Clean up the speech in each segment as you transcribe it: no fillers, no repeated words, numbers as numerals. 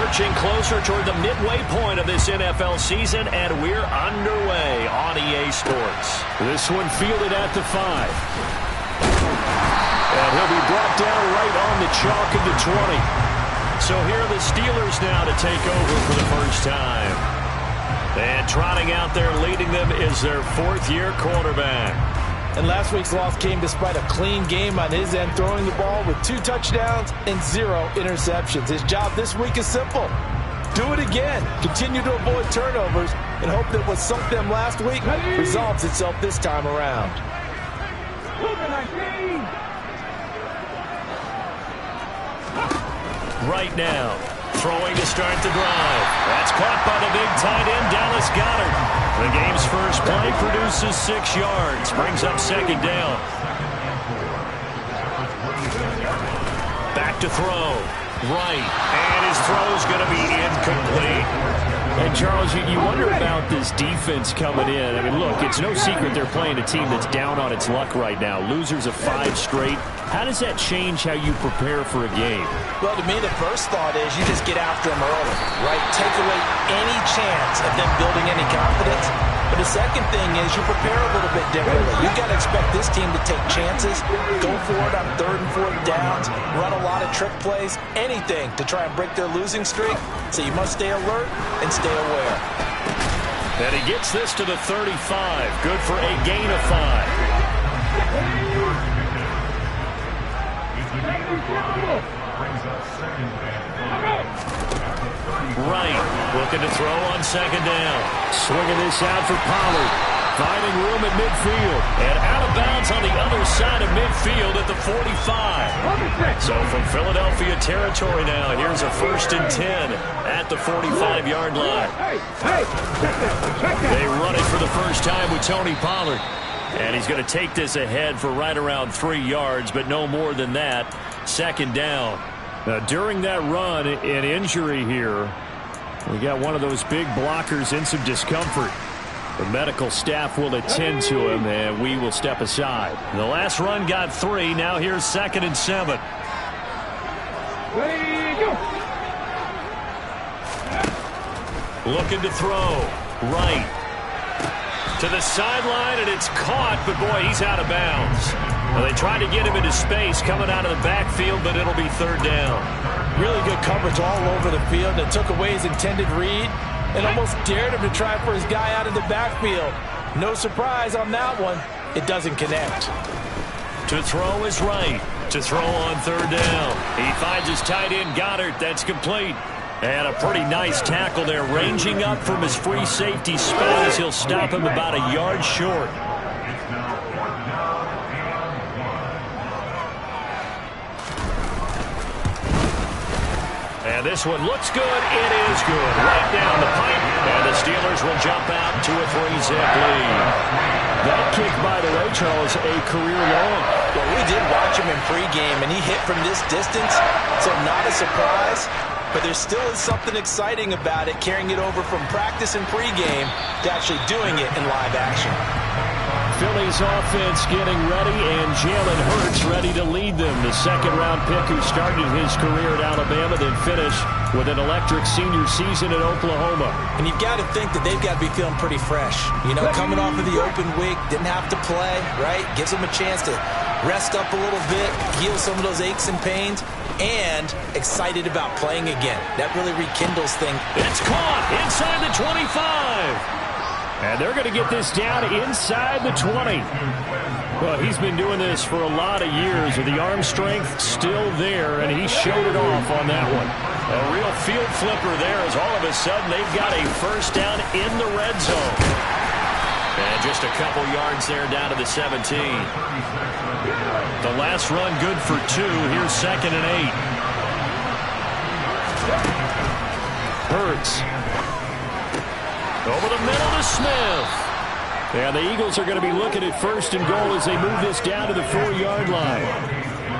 Lurching closer toward the midway point of this NFL season, and we're underway on EA Sports. This one fielded at the 5. And he'll be brought down right on the chalk of the 20. So here are the Steelers now to take over for the first time. And trotting out there leading them is their fourth-year quarterback. And last week's loss came despite a clean game on his end, throwing the ball with 2 touchdowns and 0 interceptions. His job this week is simple. Do it again. Continue to avoid turnovers and hope that what sunk them last week resolves itself this time around. Right now, throwing to start the drive. That's caught by the big tight end, Dallas Goedert. The game's first play produces 6 yards, brings up second down. Back to throw. Right, and his throw's going to be incomplete. And, Charles, you wonder about this defense coming in. I mean, look, it's no secret they're playing a team that's down on its luck right now. Losers of 5 straight. How does that change how you prepare for a game? Well, to me, the first thought is you just get after them early, right? Take away any chance of them building any confidence. But the second thing is you prepare a little bit differently. You've got to expect this team to take chances, go for it on 3rd and 4th downs, run a lot of trick plays, anything to try and break their losing streak. So you must stay alert and stay aware. And he gets this to the 35. Good for a gain of 5. Right, looking to throw on second down. Swinging this out for Pollard. Finding room at midfield. And out of bounds on the other side of midfield at the 45. So from Philadelphia territory now, here's a 1st and 10 at the 45-yard line. They run it for the first time with Tony Pollard. And he's going to take this ahead for right around 3 yards, but no more than that. Second down. Now, during that run, an injury here. We got one of those big blockers in some discomfort. The medical staff will attend to him, and we will step aside. The last run got 3. Now here's 2nd and 7. Looking to throw. Right. To the sideline, and it's caught, but boy, he's out of bounds. Well, they tried to get him into space coming out of the backfield, but it'll be 3rd down. Really good coverage all over the field that took away his intended read and almost dared him to try for his guy out of the backfield. No surprise on that one. It doesn't connect. To throw is right. To throw on 3rd down. He finds his tight end, Goddard. That's complete. And a pretty nice tackle there. Ranging up from his free safety spot as he'll stop him about a yard short. And this one looks good. It is good. Right down the pipe. And the Steelers will jump out to a 3-zip lead. That kick, by the way, Charles, a career long. Well, we did watch him in pregame, and he hit from this distance, so not a surprise. But there still is something exciting about it, carrying it over from practice and pregame to actually doing it in live action. Philly's offense getting ready, and Jalen Hurts ready to lead them. The 2nd-round pick who started his career at Alabama, then finished with an electric senior season at Oklahoma. And you've got to think that they've got to be feeling pretty fresh. You know, coming off of the open week, didn't have to play, right? Gives them a chance to rest up a little bit, heal some of those aches and pains, and excited about playing again. That really rekindles things. It's caught inside the 25. And they're going to get this down inside the 20. Well, he's been doing this for a lot of years with the arm strength still there, and he showed it off on that one. A real field flipper there as all of a sudden they've got a first down in the red zone. And just a couple yards there down to the 17. The last run good for 2. Here's 2nd and 8. Hurts. Over the middle to Smith. And the Eagles are going to be looking at 1st and goal as they move this down to the 4-yard line.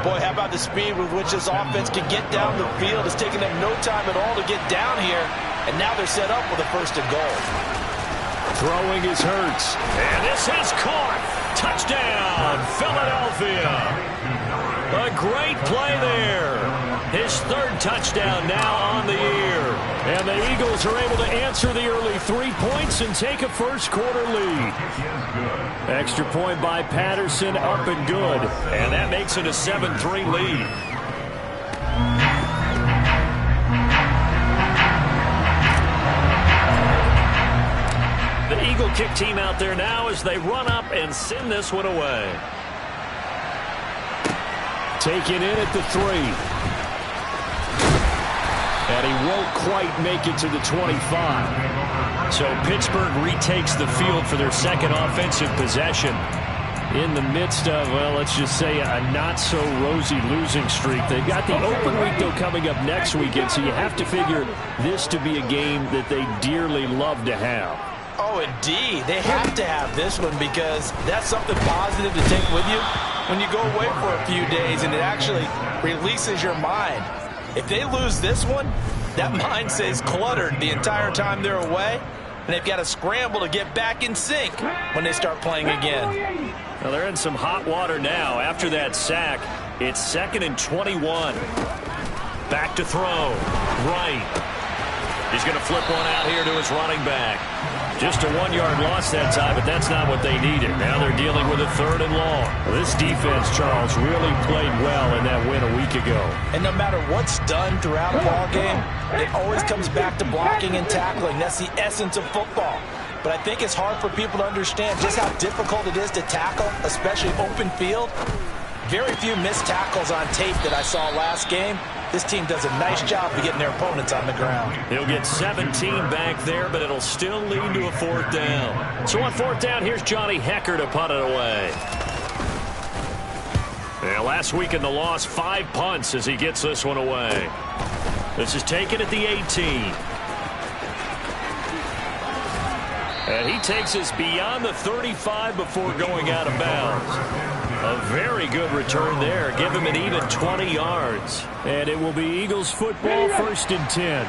Boy, how about the speed with which this offense can get down the field? It's taken them no time at all to get down here. And now they're set up with a 1st and goal. Throwing is Hurts. And this is caught. Touchdown, Philadelphia. A great play there. His 3rd touchdown now on the year. Eagles are able to answer the early 3 points and take a first-quarter lead. Extra point by Patterson, up and good. And that makes it a 7-3 lead. The Eagle kick team out there now as they run up and send this one away. Taken in at the 3. And he won't quite make it to the 25. So Pittsburgh retakes the field for their second offensive possession. In the midst of, well, let's just say a not-so-rosy losing streak. They've got the open week, though, coming up next weekend, so you have to figure this to be a game that they dearly love to have. Oh, indeed. They have to have this one because that's something positive to take with you when you go away for a few days, and it actually releases your mind. If they lose this one, that mind stays cluttered the entire time they're away, and they've got to scramble to get back in sync when they start playing again. Well, they're in some hot water now. After that sack, it's 2nd and 21. Back to throw. Right. He's going to flip one out here to his running back. Just a 1-yard loss that time, but that's not what they needed. Now they're dealing with a 3rd and long. Well, this defense, Charles, really played well in that win a week ago. And no matter what's done throughout a ball game, it always comes back to blocking and tackling. That's the essence of football. But I think it's hard for people to understand just how difficult it is to tackle, especially open field. Very few missed tackles on tape that I saw last game. This team does a nice job of getting their opponents on the ground. He'll get 17 back there, but it'll still lead to a 4th down. So on 4th down, here's Johnny Hecker to punt it away. Yeah, last week in the loss, 5 punts as he gets this one away. This is taken at the 18. And he takes us beyond the 35 before going out of bounds. A very good return there. Give him an even 20 yards. And it will be Eagles football, 1st and 10.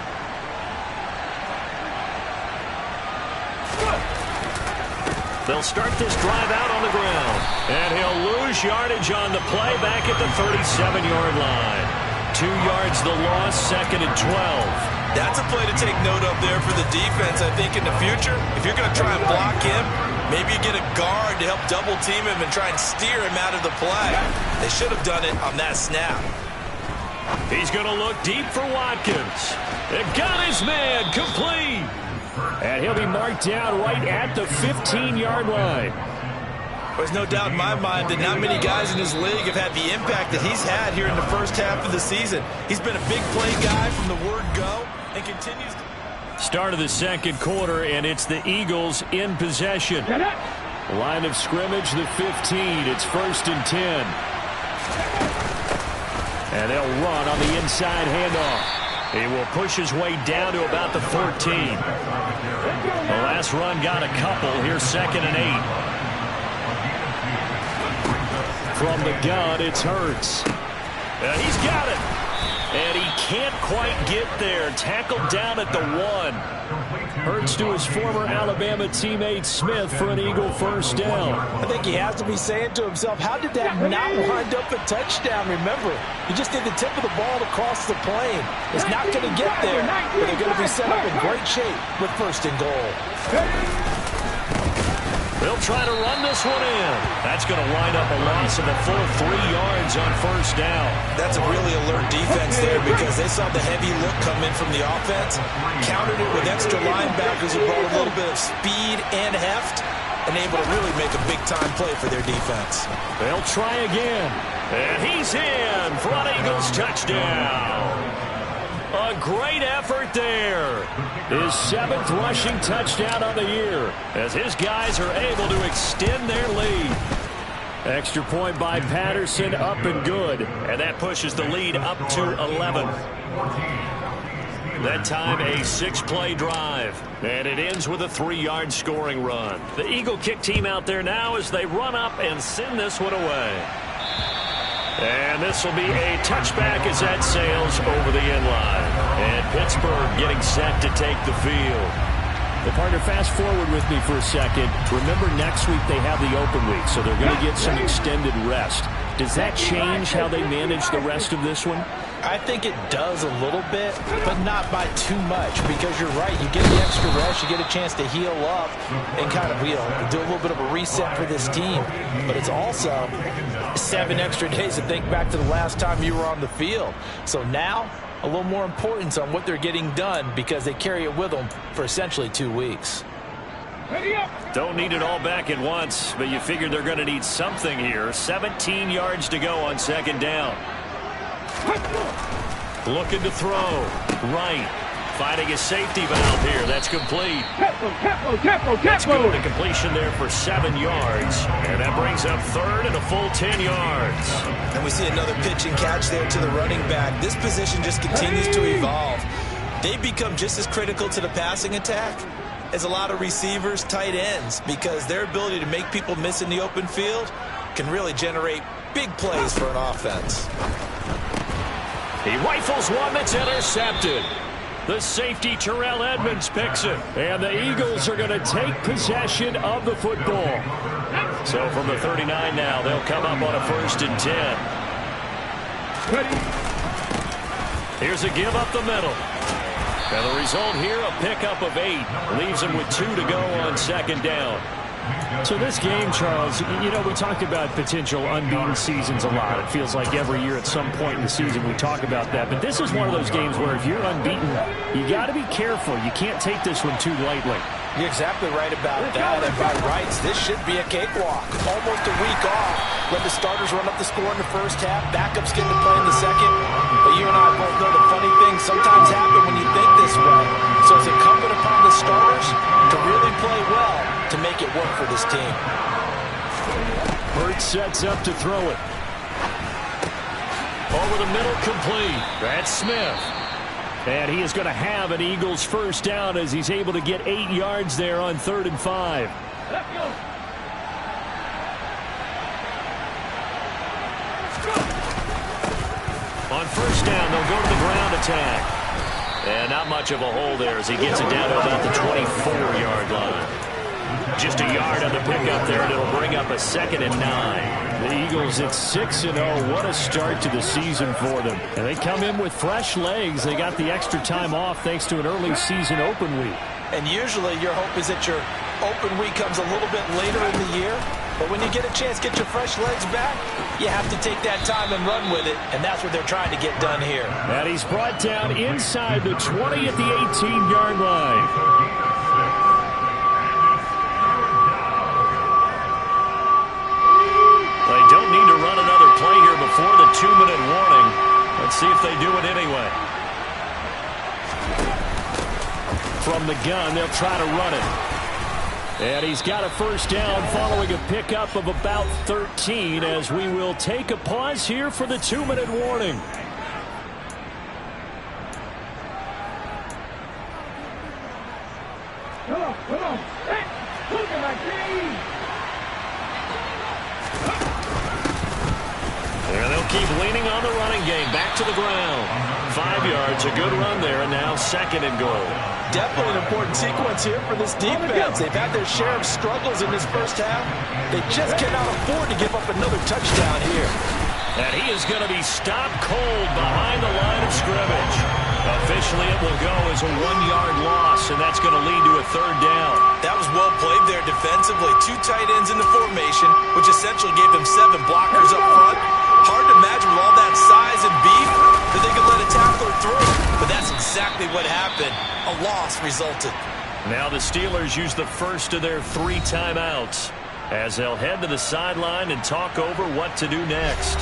They'll start this drive out on the ground. And he'll lose yardage on the play back at the 37-yard line. 2 yards the loss, 2nd and 12. That's a play to take note of there for the defense, I think, in the future. If you're going to try and block him, maybe you get a guard to help double-team him and try and steer him out of the play. They should have done it on that snap. He's going to look deep for Watkins. It got his man complete. And he'll be marked down right at the 15-yard line. There's no doubt in my mind that not many guys in this league have had the impact that he's had here in the first half of the season. He's been a big play guy from the word go and continues to... Start of the 2nd quarter, and it's the Eagles in possession. Line of scrimmage, the 15. It's 1st and 10. And they'll run on the inside handoff. He will push his way down to about the 14. The last run got a couple. Here's 2nd and 8. From the gun, it's Hurts. He's got it. And he can't quite get there. Tackled down at the 1. Hurts to his former Alabama teammate Smith for an Eagle 1st down. I think he has to be saying to himself, how did that not wind up a touchdown? Remember, you just did the tip of the ball to cross the plane. It's not going to get there, but they're going to be set up in great shape with 1st and goal. They'll try to run this one in. That's going to wind up a loss of a full 3 yards on 1st down. That's a really alert defense there because they saw the heavy look come in from the offense, countered it with extra linebackers who brought a little bit of speed and heft, and able to really make a big-time play for their defense. They'll try again. And he's in for an Eagles touchdown. A great effort there. His 7th rushing touchdown on the year as his guys are able to extend their lead. Extra point by Patterson, up and good. And that pushes the lead up to 11. That time a 6-play drive. And it ends with a 3-yard scoring run. The Eagle kick team out there now as they run up and send this one away. And this will be a touchback as that sails over the end line. And Pittsburgh getting set to take the field. Well, partner, fast forward with me for a second. Remember, next week they have the open week, so they're going to get some extended rest. Does that change how they manage the rest of this one? I think it does a little bit, but not by too much, because you're right. You get the extra rest, you get a chance to heal up and kind of, do a little bit of a reset for this team. But it's also 7 extra days to think back to the last time you were on the field. So now, a little more importance on what they're getting done, because they carry it with them for essentially 2 weeks. Don't need it all back at once, but you figure they're going to need something here. 17 yards to go on 2nd down. Looking to throw. Right. Finding a safety valve here. That's complete. Let's go to completion there for 7 yards. And that brings up 3rd and a full 10 yards. And we see another pitch and catch there to the running back. This position just continues to evolve. They become just as critical to the passing attack as a lot of receivers, tight ends, because their ability to make people miss in the open field can really generate big plays for an offense. He rifles one that's intercepted. The safety, Terrell Edmonds, picks it. And the Eagles are going to take possession of the football. So from the 39 now, they'll come up on a 1st and 10. Here's a give up the middle. And the result here, a pickup of 8. Leaves them with 2 to go on 2nd down. So this game, Charles, we talked about potential unbeaten seasons a lot. It feels like every year at some point in the season we talk about that. But this is one of those games where if you're unbeaten, you got to be careful. You can't take this one too lightly. You're exactly right about that. And by rights, this should be a cakewalk. Almost a week off. Let the starters run up the score in the first half. Backups get to play in the second. But you and I both know the funny things sometimes happen when you think this way. So it's incumbent upon the starters to really play well to make it work for this team. Hurts sets up to throw it. Over the middle, complete. That's Smith. And he is going to have an Eagles 1st down as he's able to get 8 yards there on 3rd and 5. On 1st down, they'll go to the ground attack. And not much of a hole there as he gets it down to about the 24-yard line. Just a yard on the pickup there, and it'll bring up a 2nd and 9. The Eagles at 6-0. What a start to the season for them. And they come in with fresh legs. They got the extra time off thanks to an early season open week. And usually your hope is that your open week comes a little bit later in the year. But when you get a chance to get your fresh legs back, you have to take that time and run with it. And that's what they're trying to get done here. And he's brought down inside the 20 at the 18-yard line. They don't need to run another play here before the 2-minute warning. Let's see if they do it anyway. From the gun, they'll try to run it. And he's got a 1st down following a pickup of about 13 as we will take a pause here for the 2-minute warning. Come on. Hey, look at my team. And they'll keep leaning on the running game. Back to the ground. 5 yards, a good run there, and now 2nd and goal. Definitely an important sequence here for this defense. They've had their share of struggles in this first half. They just cannot afford to give up another touchdown here. And he is going to be stopped cold behind the line of scrimmage. Officially, it will go as a 1-yard loss, and that's going to lead to a 3rd down. That was well played there defensively. 2 tight ends in the formation, which essentially gave them 7 blockers up front. Hard to imagine with all that size and beef that they could let a tackler through. But that's exactly what happened. A loss resulted. Now the Steelers use the first of their 3 timeouts as they'll head to the sideline and talk over what to do next.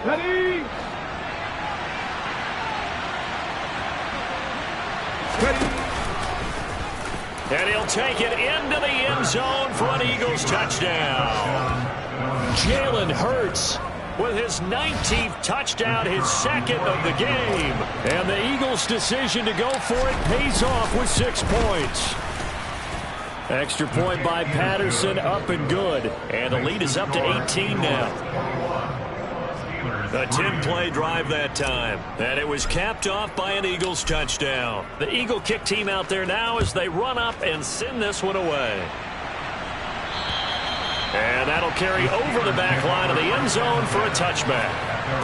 Ready? And he'll take it into the end zone for an Eagles touchdown. Jalen Hurts With his 19th touchdown, his 2nd of the game. And the Eagles' decision to go for it pays off with 6 points. Extra point by Patterson, up and good. And the lead is up to 18 now. A 10-play drive that time, and it was capped off by an Eagles touchdown. The Eagle kick team out there now as they run up and send this one away. And that'll carry over the back line of the end zone for a touchback.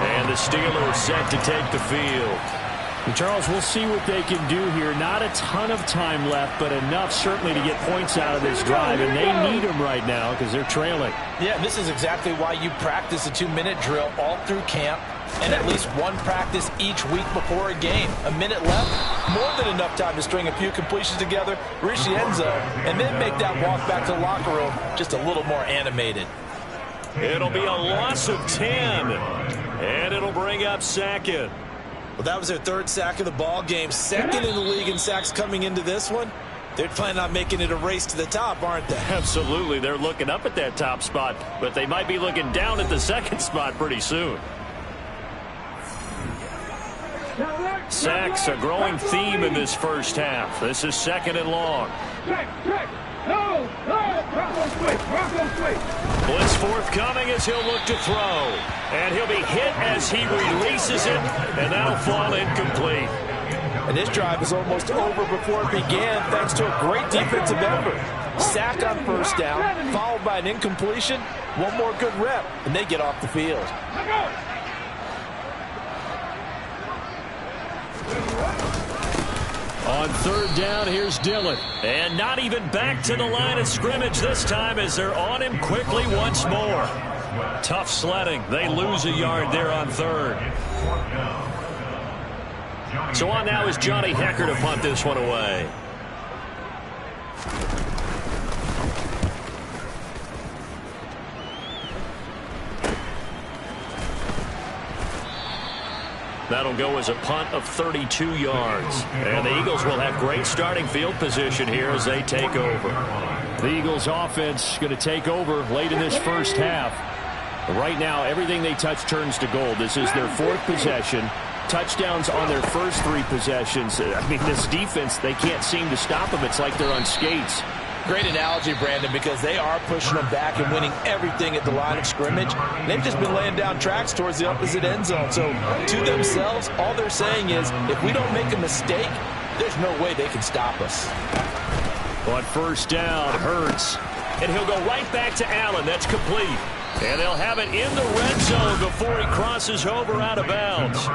And the Steelers set to take the field. Charles, we'll see what they can do here. Not a ton of time left, but enough certainly to get points out of this drive, and they need them right now because they're trailing. Yeah, this is exactly why you practice a 2-minute drill all through camp and at least one practice each week before a game. A minute left, more than enough time to string a few completions together, reach the end zone, and then make that walk back to the locker room just a little more animated. It'll be a loss of 10, and it'll bring up second. Well, that was their third sack of the ball game. Second in the league in sacks coming into this one. They're planning on making it a race to the top, aren't they? Absolutely. They're looking up at that top spot, but they might be looking down at the second spot pretty soon. Sacks, a growing theme in this first half. This is second and long. No, Bronco switch. Blitz forthcoming as he'll look to throw. And he'll be hit as he releases it, and that'll fall incomplete. And this drive is almost over before it began thanks to a great defensive effort. Sack on first down, followed by an incompletion. One more good rep, and they get off the field. On third down, here's Dillon. And not even back to the line of scrimmage this time as they're on him quickly once more. Tough sledding. They lose a yard there on third. So on now is Johnny Hecker to punt this one away. That'll go as a punt of 32 yards. And the Eagles will have great starting field position here as they take over. The Eagles offense going to take over late in this first half. Right now, everything they touch turns to gold. This is their fourth possession. Touchdowns on their first three possessions. I mean, this defense, they can't seem to stop them. It's like they're on skates. Great analogy, Brandon, because they are pushing them back and winning everything at the line of scrimmage. They've just been laying down tracks towards the opposite end zone. So to themselves, all they're saying is, if we don't make a mistake, there's no way they can stop us. On first down, Hurts. And he'll go right back to Allen. That's complete. And they'll have it in the red zone before he crosses over out of bounds.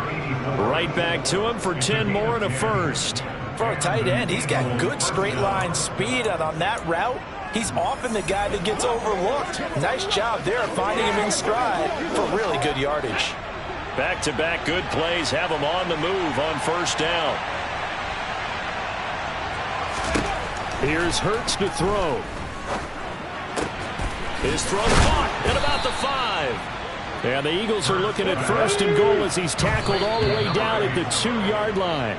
Right back to him for 10 more and a first. For a tight end, he's got good straight line speed, and on that route, he's often the guy that gets overlooked. Nice job there finding him in stride for really good yardage. Back-to-back good plays have him on the move on first down. Here's Hurts to throw. His throw caught at about the 5. And the Eagles are looking at first and goal as he's tackled all the way down at the 2-yard line.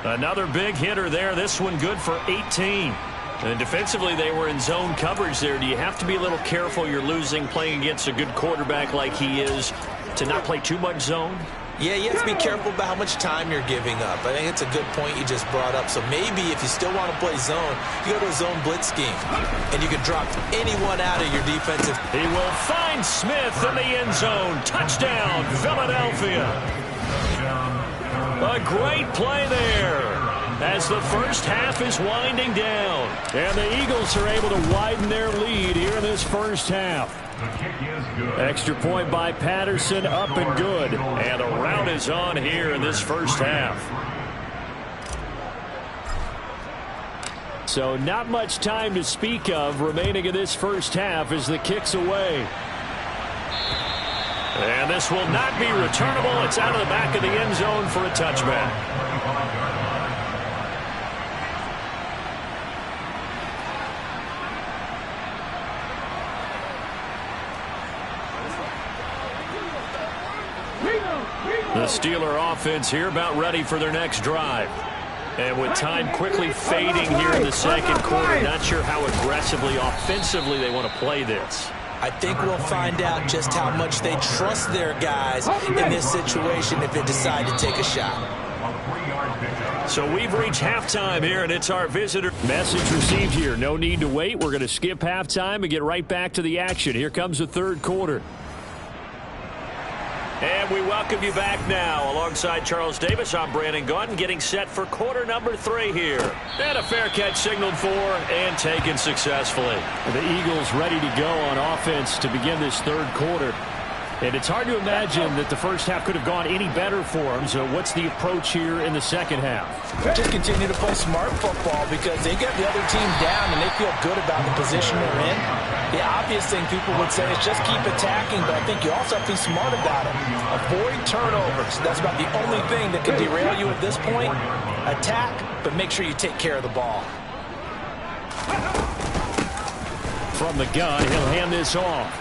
Another big hitter there. This one good for 18. And defensively, they were in zone coverage there. Do you have to be a little careful? You're losing playing against a good quarterback like he is to not play too much zone? Yeah, you have to be careful about how much time you're giving up. I think it's a good point you just brought up. So maybe if you still want to play zone, you go to a zone blitz scheme, and you can drop anyone out of your defensive. He will find Smith in the end zone. Touchdown, Philadelphia. A great play there as the first half is winding down. And the Eagles are able to widen their lead here in this first half. Extra point by Patterson, up and good. And a rout is on here in this first half. So not much time to speak of remaining in this first half as the kick's away. And this will not be returnable. It's out of the back of the end zone for a touchback. The Steeler offense here about ready for their next drive. And with time quickly fading here in the second quarter, not sure how aggressively, offensively they want to play this. I think we'll find out just how much they trust their guys in this situation if they decide to take a shot. So we've reached halftime here, and it's our visitor. Message received here. No need to wait. We're going to skip halftime and get right back to the action. Here comes the third quarter. And we welcome you back now. Alongside Charles Davis, I'm Brandon Gaudin, getting set for quarter number 3 here. And a fair catch signaled for and taken successfully. The Eagles ready to go on offense to begin this third quarter. And it's hard to imagine that the first half could have gone any better for them. So what's the approach here in the second half? Just continue to play smart football because they get the other team down and they feel good about the position they're in. The obvious thing people would say is just keep attacking, but I think you also have to be smart about it. Avoid turnovers. That's about the only thing that can derail you at this point. Attack, but make sure you take care of the ball. From the gun, he'll hand this off.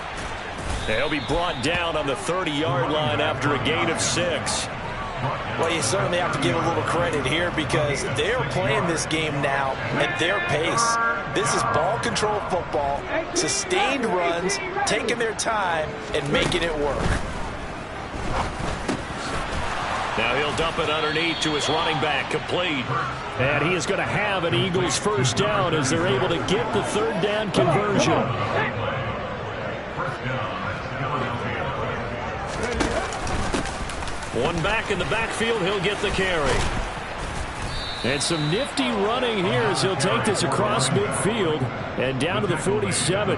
He'll be brought down on the 30-yard line after a gain of 6. Well, you certainly have to give a little credit here because they're playing this game now at their pace. This is ball control football, sustained runs, taking their time, and making it work. Now he'll dump it underneath to his running back, complete. And he is going to have an Eagles first down as they're able to get the third down conversion. One back in the backfield, he'll get the carry. And some nifty running here as he'll take this across midfield and down to the 47.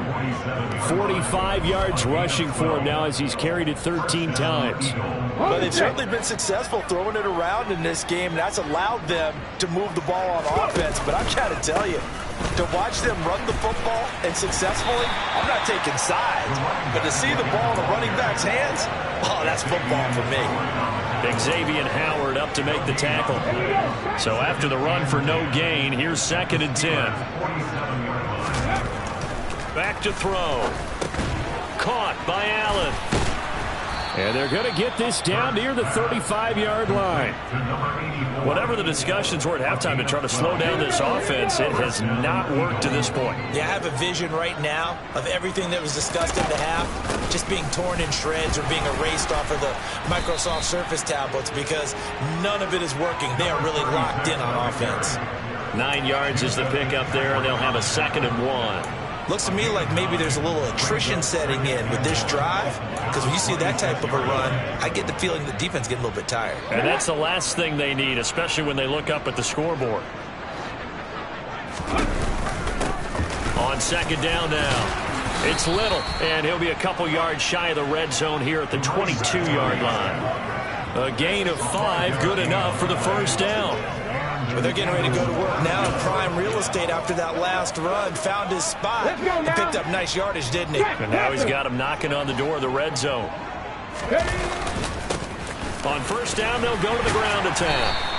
45 yards rushing for him now as he's carried it 13 times. Well, they've certainly been successful throwing it around in this game. That's allowed them to move the ball on offense. But I've got to tell you, to watch them run the football and successfully, I'm not taking sides. But to see the ball in the running back's hands, oh, that's football for me. Xavier Howard up to make the tackle. So after the run for no gain, here's 2nd and 10. Back to throw. Caught by Allen. And they're going to get this down near the 35-yard line. Whatever the discussions were at halftime to try to slow down this offense, it has not worked to this point. Yeah, I have a vision right now of everything that was discussed in the half just being torn in shreds or being erased off of the Microsoft Surface tablets because none of it is working. They are really locked in on offense. 9 yards is the pickup there, and they'll have a 2nd and 1. Looks to me like maybe there's a little attrition setting in with this drive because when you see that type of a run, I get the feeling the defense getting a little bit tired. And that's the last thing they need, especially when they look up at the scoreboard. On 2nd down now, it's Little, and he'll be a couple yards shy of the red zone here at the 22-yard line. A gain of 5, good enough for the first down. But they're getting ready to go to work now in prime real estate after that last run. Found his spot. He picked up nice yardage, didn't he? And now he's got him knocking on the door of the red zone. On first down, they'll go to the ground attack.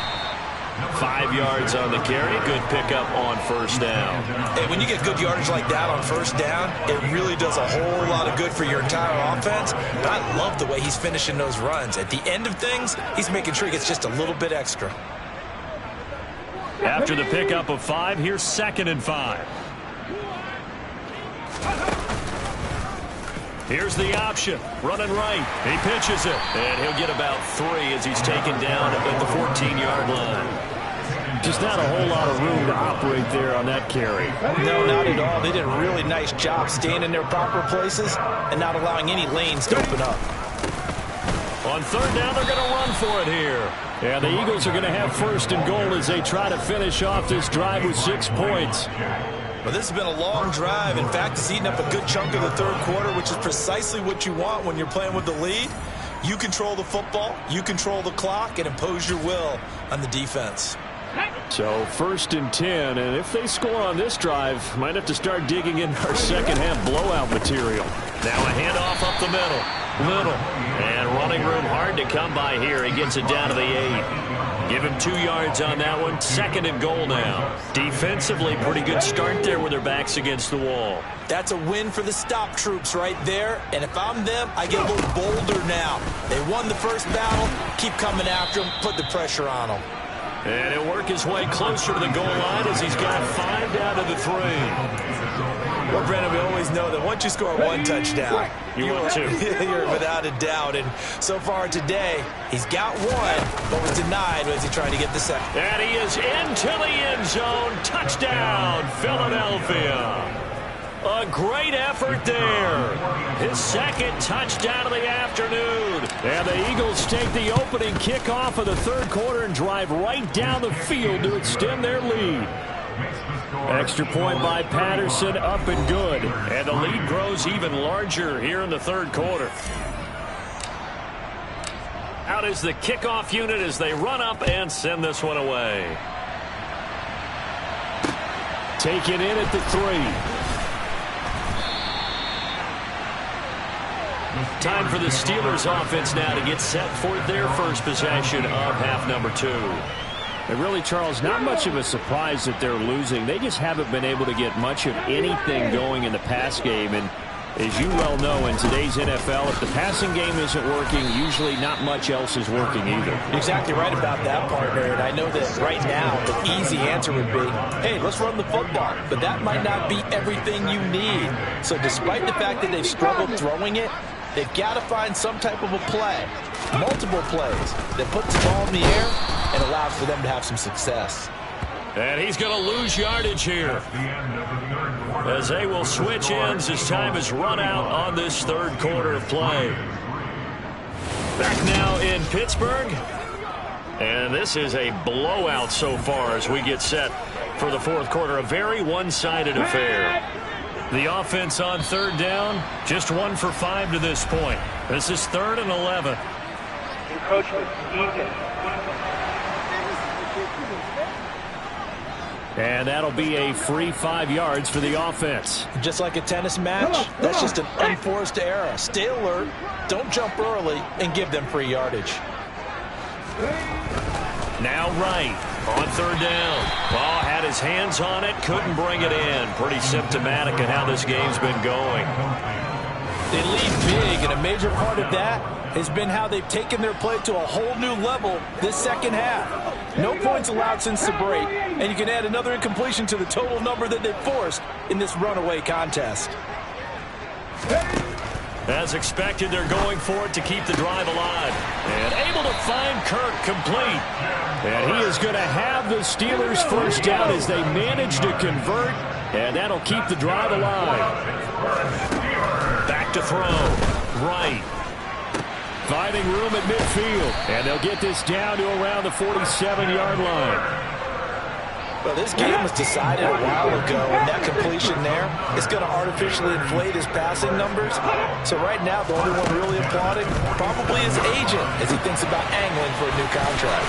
5 yards on the carry. Good pickup on first down. Hey, when you get good yardage like that on first down, it really does a whole lot of good for your entire offense. But I love the way he's finishing those runs. At the end of things, he's making sure he gets just a little bit extra. After the pickup of 5, here's 2nd and 5. Here's the option. Running right. He pitches it. And he'll get about 3 as he's taken down at the 14-yard line. Just not a whole lot of room to operate there on that carry. No, not at all. They did a really nice job staying in their proper places and not allowing any lanes to open up. On 3rd down, they're going to run for it here. Yeah, the Eagles are going to have 1st and goal as they try to finish off this drive with 6 points. Well, this has been a long drive. In fact, it's eaten up a good chunk of the third quarter, which is precisely what you want when you're playing with the lead. You control the football, you control the clock, and impose your will on the defense. So 1st and 10, and if they score on this drive, might have to start digging in our second half blowout material. Now a handoff up the middle. Little. And running room hard to come by here. He gets it down to the 8. Give him 2 yards on that one. 2nd and goal now. Defensively, pretty good start there with their backs against the wall. That's a win for the stop troops right there. And if I'm them, I get a little bolder now. They won the first battle. Keep coming after them. Put the pressure on them. And he'll work his way closer to the goal line as he's got 5 down to the 3. Well, Brandon, we always know that once you score 1 touchdown, you want 2. You're without a doubt. And so far today, he's got 1, but was denied as he tried to get the 2nd. And he is into the end zone. Touchdown, Philadelphia. A great effort there. His 2nd touchdown of the afternoon. And the Eagles take the opening kickoff of the third quarter and drive right down the field to extend their lead. Extra point by Patterson, up and good. And the lead grows even larger here in the third quarter. Out is the kickoff unit as they run up and send this one away. Take it in at the 3. Time for the Steelers offense now to get set for their first possession of half number 2. And really, Charles, not much of a surprise that they're losing. They just haven't been able to get much of anything going in the pass game. And as you well know, in today's NFL, if the passing game isn't working, usually not much else is working either. Exactly right about that, partner. And I know that right now the easy answer would be, hey, let's run the football. But that might not be everything you need. So despite the fact that they've struggled throwing it, they've got to find some type of a play, multiple plays, that puts the ball in the air and allows for them to have some success. And he's going to lose yardage here, as they will switch ends as time is run out on this third quarter of play. Back now in Pittsburgh. And this is a blowout so far as we get set for the fourth quarter. A very one-sided affair. The offense on third down, just 1 for 5 to this point. This is 3rd and 11. Encroachment, Eaton. And that'll be a free 5 yards for the offense. Just like a tennis match, that's just an unforced error. Stay alert, don't jump early, and give them free yardage. Now right on third down. Ball had his hands on it, couldn't bring it in. Pretty symptomatic of how this game's been going. They lead big, and a major part of that has been how they've taken their play to a whole new level this second half. No points allowed since the break, and you can add another incompletion to the total number that they've forced in this runaway contest. As expected, they're going for it to keep the drive alive. And able to find Kirk complete. And he is going to have the Steelers first down as they manage to convert, and that'll keep the drive alive. Back to throw. Right. Finding room at midfield, and they'll get this down to around the 47-yard line. Well, this game was decided a while ago, and that completion there is going to artificially inflate his passing numbers. So right now, the only one really applauding probably his agent as he thinks about angling for a new contract.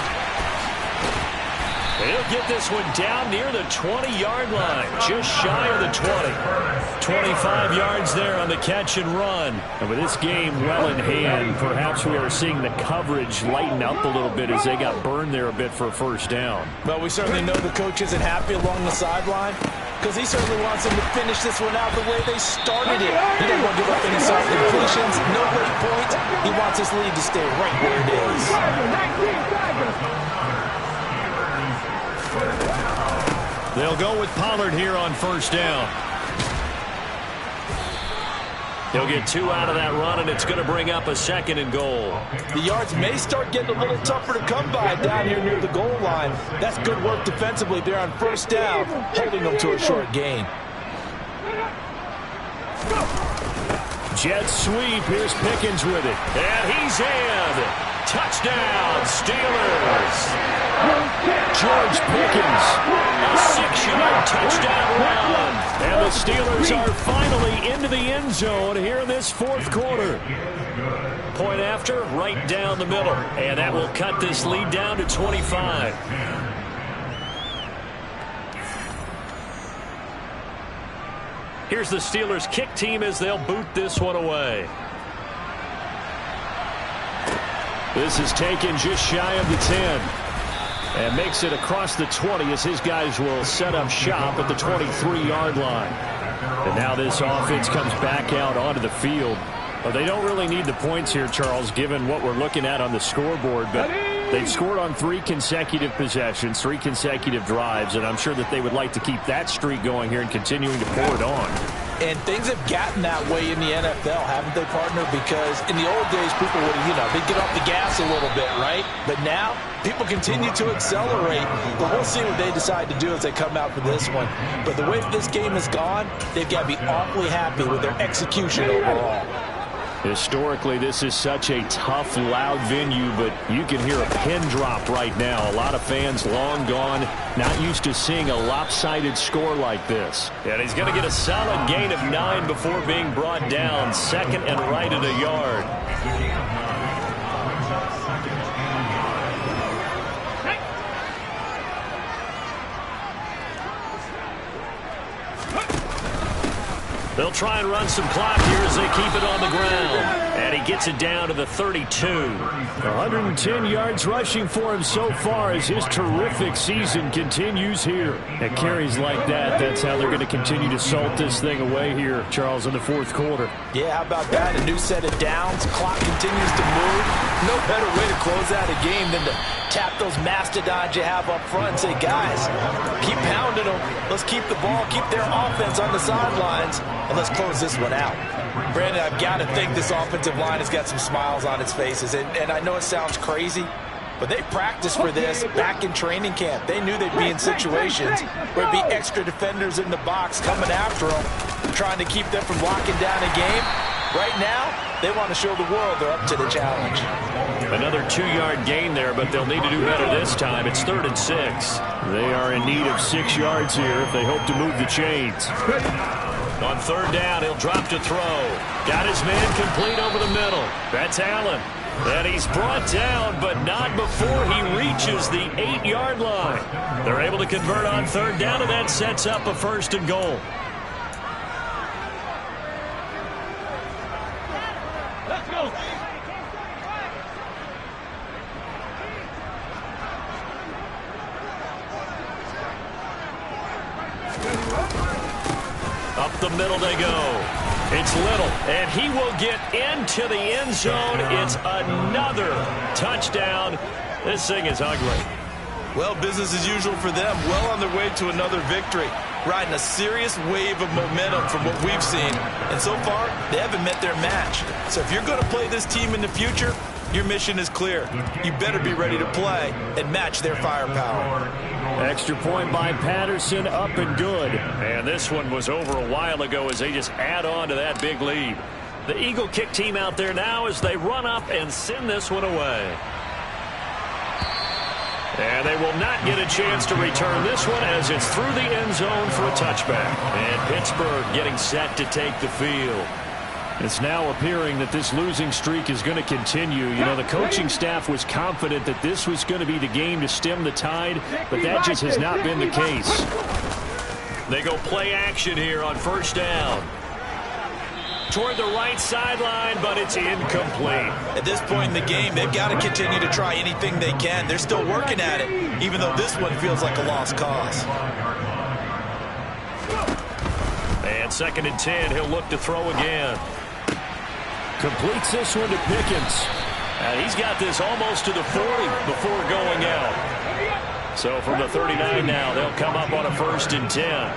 He'll get this one down near the 20-yard line, just shy of the 20. 25 yards there on the catch and run. And with this game well in hand, perhaps we are seeing the coverage lighten up a little bit as they got burned there a bit for a first down. Well, we certainly know the coach isn't happy along the sideline because he certainly wants them to finish this one out the way they started it. He doesn't want to give up any soft completions, no late points. He wants his lead to stay right where it is. They'll go with Pollard here on first down. He'll get 2 out of that run, and it's going to bring up a 2nd and goal. The yards may start getting a little tougher to come by down here near the goal line. That's good work defensively there on first down, holding them to a short gain. Jet sweep. Here's Pickens with it. And he's in. Touchdown, Steelers. George Pickens. A 6-yard touchdown run. And the Steelers are finally into the end zone here in this fourth quarter. Point after, right down the middle. And that will cut this lead down to 25. Here's the Steelers kick team as they'll boot this one away. This is taken just shy of the 10. And makes it across the 20 as his guys will set up shop at the 23-yard line. And now this offense comes back out onto the field. Well, they don't really need the points here, Charles, given what we're looking at on the scoreboard. But they've scored on 3 consecutive possessions, 3 consecutive drives, and I'm sure that they would like to keep that streak going here and continuing to pour it on. And things have gotten that way in the NFL, haven't they, partner? Because in the old days, people would, they'd get off the gas a little bit, right? But now, people continue to accelerate. But we'll see what they decide to do as they come out for this one. But the way this game has gone, they've got to be awfully happy with their execution overall. Historically, this is such a tough, loud venue, but you can hear a pin drop right now. A lot of fans long gone, not used to seeing a lopsided score like this. And he's going to get a solid gain of 9 before being brought down. Second and right at a yard. They'll try and run some clock here as they keep it on the ground. And he gets it down to the 32. 110 yards rushing for him so far as his terrific season continues here. At carries like that, that's how they're going to continue to salt this thing away here, Charles, in the fourth quarter. Yeah, how about that? A new set of downs. Clock continues to move. No better way to close out a game than to tap those mastodons you have up front and say, guys, keep pounding them. Let's keep the ball, keep their offense on the sidelines, and let's close this one out. Brandon, I've got to think this offensive line has got some smiles on its faces. And I know it sounds crazy, but they practiced for this back in training camp. They knew they'd be in situations where there'd be extra defenders in the box coming after them, trying to keep them from locking down a game. Right now, they want to show the world they're up to the challenge. Another 2-yard gain there, but they'll need to do better this time. It's 3rd and 6. They are in need of 6 yards here if they hope to move the chains. On 3rd down, he'll drop to throw. Got his man complete over the middle. That's Allen. And he's brought down, but not before he reaches the 8-yard line. They're able to convert on 3rd down, and that sets up a 1st and goal. Let's go. Up the middle they go. It's Little, and he will get into the end zone. It's another touchdown. This thing is ugly. Well, business as usual for them. Well on their way to another victory. Riding a serious wave of momentum from what we've seen. And so far, they haven't met their match. So if you're going to play this team in the future, your mission is clear. You better be ready to play and match their firepower. Extra point by Patterson, up and good. And this one was over a while ago as they just add on to that big lead. The Eagle kick team out there now as they run up and send this one away. And they will not get a chance to return this one as it's through the end zone for a touchback. And Pittsburgh getting set to take the field. It's now appearing that this losing streak is going to continue. You know, the coaching staff was confident that this was going to be the game to stem the tide, but that just has not been the case. They go play action here on 1st down. Toward the right sideline, but it's incomplete. At this point in the game, they've got to continue to try anything they can. They're still working at it, even though this one feels like a lost cause. And 2nd and 10, he'll look to throw again. Completes this one to Pickens. And he's got this almost to the 40 before going out. So from the 39 now, they'll come up on a 1st and 10.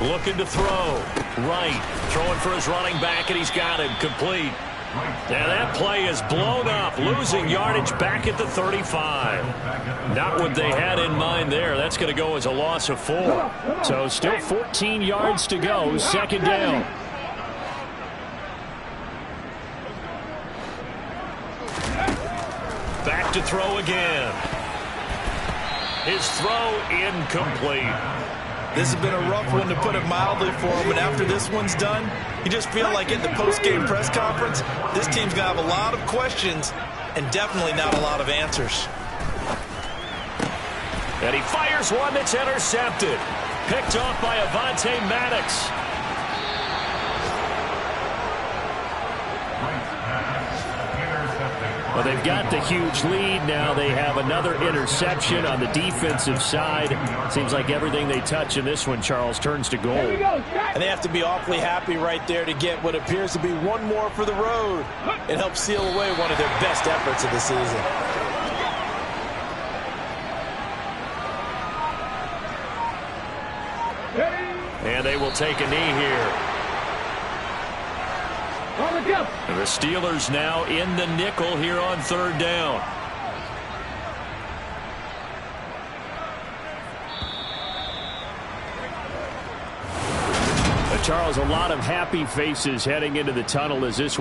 Looking to throw. Right. Throwing for his running back, and he's got him complete. And that play is blown up. Losing yardage back at the 35. Not what they had in mind there. That's going to go as a loss of 4. So still 14 yards to go. 2nd down. Back to throw again. His throw incomplete. This has been a rough one, to put it mildly, for him. And after this one's done, you just feel like at the post-game press conference, this team's going to have a lot of questions and definitely not a lot of answers. And he fires one that's intercepted. Picked off by Avonte Maddox. Well, they've got the huge lead now. They have another interception on the defensive side. Seems like everything they touch in this one, Charles, turns to goal. And they have to be awfully happy right there to get what appears to be one more for the road. It helps seal away one of their best efforts of the season. And they will take a knee here. And the Steelers now in the nickel here on 3rd down. Charles, a lot of happy faces heading into the tunnel as this